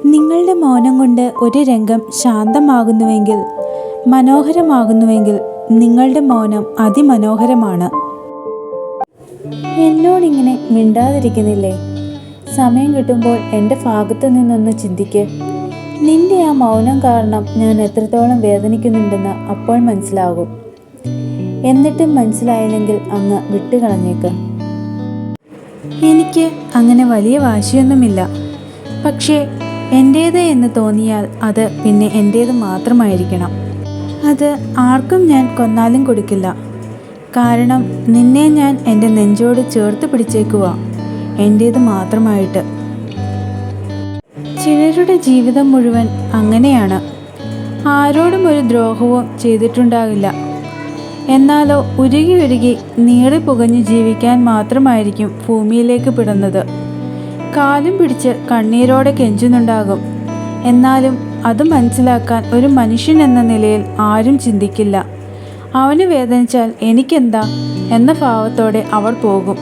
നിങ്ങളുടെ മൗനം കൊണ്ട് ഒരു രംഗം ശാന്തമാകുന്നുവെങ്കിൽ, മനോഹരമാകുന്നുവെങ്കിൽ നിങ്ങളുടെ മൗനം അതിമനോഹരമാണ്. എന്നോടിങ്ങനെ മിണ്ടാതിരിക്കുന്നില്ലേ? സമയം കിട്ടുമ്പോൾ എൻ്റെ ഭാഗത്തു നിന്നൊന്ന് ചിന്തിക്ക്. നിന്റെ ആ മൗനം കാരണം ഞാൻ എത്രത്തോളം വേദനിക്കുന്നുണ്ടെന്ന് അപ്പോൾ മനസ്സിലാകും. എന്നിട്ടും മനസ്സിലായില്ലെങ്കിൽ അങ്ങ് വിട്ടുകളഞ്ഞേക്ക്. എനിക്ക് അങ്ങനെ വലിയ വാശിയൊന്നുമില്ല. പക്ഷേ എൻ്റേത് എന്ന് തോന്നിയാൽ അത് പിന്നെ എൻ്റേത് മാത്രമായിരിക്കണം. അത് ആർക്കും ഞാൻ കൊന്നാലും കൊടുക്കില്ല. കാരണം നിന്നെ ഞാൻ എൻ്റെ നെഞ്ചോട് ചേർത്ത് പിടിച്ചേക്കുക, എൻ്റേത് മാത്രമായിട്ട്. ചിലരുടെ ജീവിതം മുഴുവൻ അങ്ങനെയാണ്. ആരോടും ഒരു ദ്രോഹവും ചെയ്തിട്ടുണ്ടാകില്ല. എന്നാലോ ഉരുകി ഉരുകി നീറി പുകഞ്ഞു ജീവിക്കാൻ മാത്രമായിരിക്കും ഭൂമിയിലേക്ക് പിടന്നത്. കാലും പിടിച്ച് കണ്ണീരോടെ കെഞ്ചുന്നുണ്ടാകും. എന്നാലും അത് മനസ്സിലാക്കാൻ ഒരു മനുഷ്യൻ എന്ന നിലയിൽ ആരും ചിന്തിക്കില്ല. അവന് വേദനിച്ചാൽ എനിക്കെന്താ എന്ന ഭാവത്തോടെ അവർ പോകും.